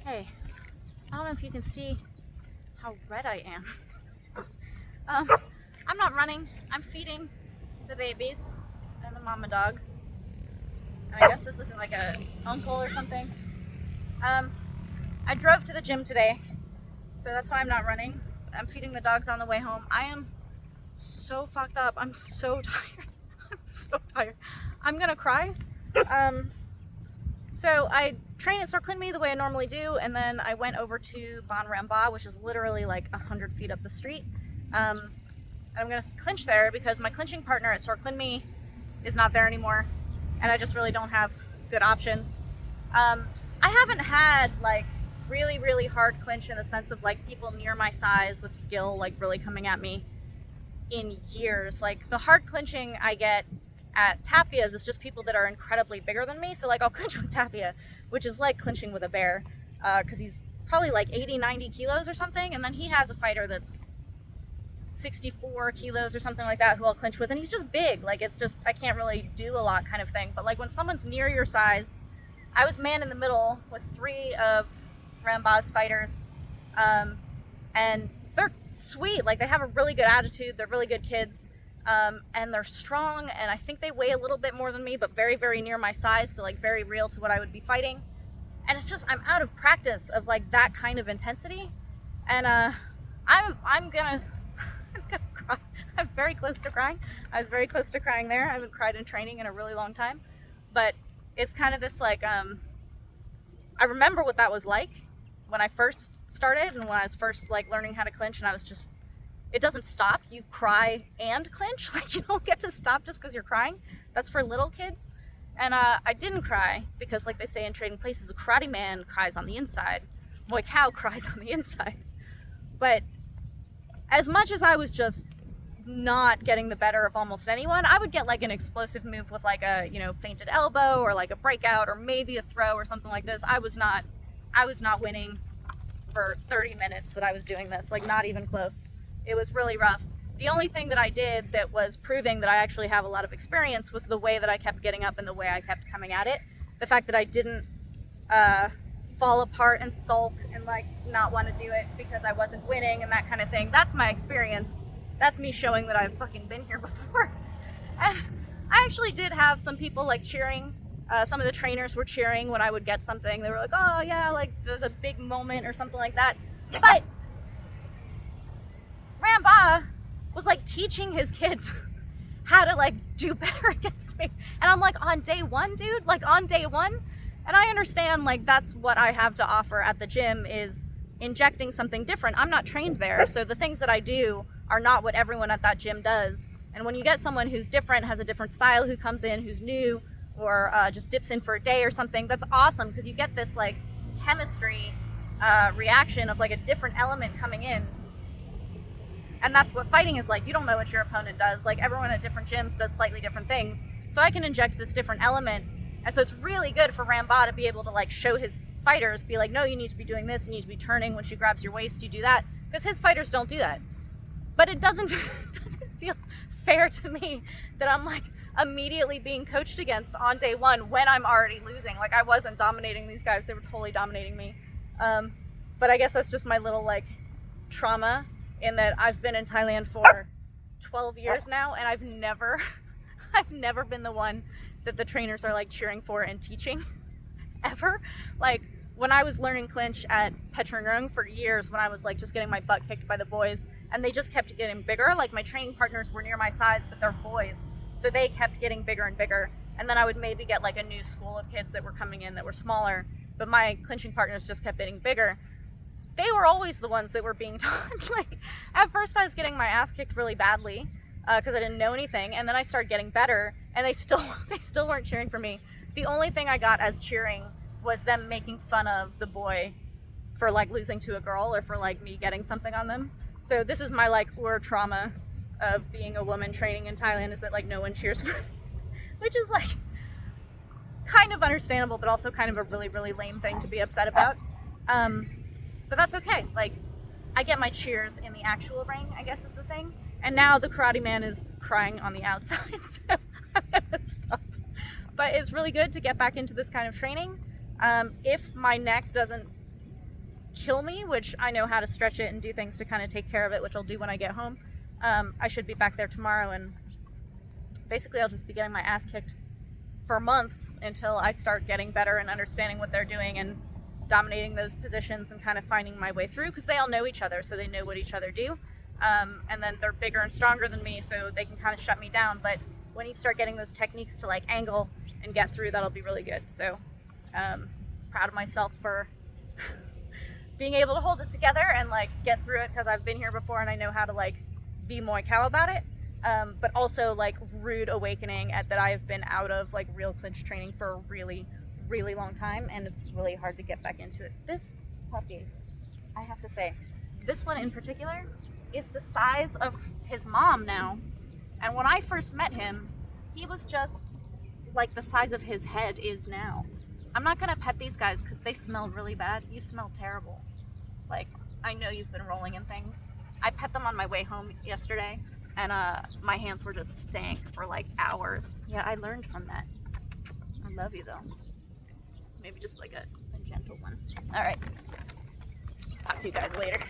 Okay, I don't know if you can see how red I am. I'm not running, I'm feeding the babies and the mama dog. And I guess this is like a uncle or something. I drove to the gym today, so that's why I'm not running. I'm feeding the dogs on the way home. I am so fucked up. I'm so tired. I'm so tired. I'm gonna cry. So I train at Sorclinme the way I normally do, and then I went over to Bon Ramba, which is literally like 100 feet up the street. And I'm gonna clinch there because my clinching partner at Sorclinme is not there anymore, and I just really don't have good options. I haven't had like really hard clinch in the sense of like people near my size with skill like really coming at me in years. Like the hard clinching I get at Tapia's is just people that are incredibly bigger than me. So like I'll clinch with Tapia, which is like clinching with a bear, because he's probably like 80-90 kilos or something, and then he has a fighter that's 64 kilos or something like that who I'll clinch with, and he's just big. Like it's just, I can't really do a lot kind of thing. But like when someone's near your size, I was man in the middle with 3 of Ramba's fighters, and they're sweet. Like they have a really good attitude, they're really good kids, and they're strong, and I think they weigh a little bit more than me, but very near my size, so like very real to what I would be fighting. And it's just, I'm out of practice of like that kind of intensity, and I'm gonna cry. I'm very close to crying. I was very close to crying there. I haven't cried in training in a really long time, but it's kind of this like, I remember what that was like when I first started and when I was first like learning how to clinch, and I was just, it doesn't stop. You cry and clinch. Like you don't get to stop just because you're crying. That's for little kids. And I didn't cry because like they say in Trading Places, a karate man cries on the inside. Muay cow cries on the inside. But as much as I was just not getting the better of almost anyone, I would get like an explosive move with like a, you know, feinted elbow or like a breakout or maybe a throw or something like this. I was not winning for 30 minutes that I was doing this, like not even close. It was really rough. The only thing that I did that was proving that I actually have a lot of experience was the way that I kept getting up and the way I kept coming at it. The fact that I didn't fall apart and sulk and like not want to do it because I wasn't winning and that kind of thing. That's my experience. That's me showing that I've fucking been here before. And I actually did have some people like cheering. Some of the trainers were cheering when I would get something. They were like, oh yeah, like there's a big moment or something like that. But Ramba was like teaching his kids how to like do better against me. And I'm like, on day one, dude, like on day one. And I understand like that's what I have to offer at the gym is injecting something different. I'm not trained there. So the things that I do are not what everyone at that gym does. And when you get someone who's different, has a different style, who comes in, who's new, or just dips in for a day or something, that's awesome because you get this like chemistry reaction of like a different element coming in. And that's what fighting is like. You don't know what your opponent does. Like everyone at different gyms does slightly different things. So I can inject this different element. And so it's really good for Ramba to be able to like show his fighters, be like, no, you need to be doing this. You need to be turning. When she grabs your waist, you do that. Because his fighters don't do that. But it doesn't feel fair to me that I'm like immediately being coached against on day one when I'm already losing. Like I wasn't dominating these guys. They were totally dominating me. But I guess that's just my little like trauma in that I've been in Thailand for 12 years now, and I've never been the one that the trainers are like cheering for and teaching ever. Like when I was learning clinch at Petrongrung for years, when I was like just getting my butt kicked by the boys, and they just kept getting bigger. Like my training partners were near my size, but they're boys, so they kept getting bigger and bigger. And then I would maybe get like a new school of kids that were coming in that were smaller, but my clinching partners just kept getting bigger. They were always the ones that were being taught. Like at first I was getting my ass kicked really badly because I didn't know anything, and then I started getting better, and they still weren't cheering for me. The only thing I got as cheering was them making fun of the boy for like losing to a girl or for like me getting something on them. So this is my like trauma of being a woman training in Thailand, is that like no one cheers for me, which is like kind of understandable, but also kind of a really lame thing to be upset about. But that's okay. Like I get my cheers in the actual ring, I guess is the thing. And now the karate man is crying on the outside, so I'm gonna stop. But it's really good to get back into this kind of training. If my neck doesn't kill me, which I know how to stretch it and do things to kind of take care of it, which I'll do when I get home. I should be back there tomorrow, and basically I'll just be getting my ass kicked for months until I start getting better and understanding what they're doing and dominating those positions and kind of finding my way through, because they all know each other, so they know what each other do. And then they're bigger and stronger than me, so they can kind of shut me down. But when you start getting those techniques to like angle and get through, that'll be really good. So proud of myself for being able to hold it together and like get through it, because I've been here before and I know how to like be Muay cow about it. But also like rude awakening at that I've been out of like real clinch training for a really, really long time, and it's really hard to get back into it. This puppy, I have to say, this one in particular is the size of his mom now. And when I first met him, he was just like the size of his head is now. I'm not gonna pet these guys because they smell really bad. You smell terrible. Like, I know you've been rolling in things. I pet them on my way home yesterday, and my hands were just stank for like hours. Yeah, I learned from that. I love you though. Maybe just like a gentle one. All right. Talk to you guys later.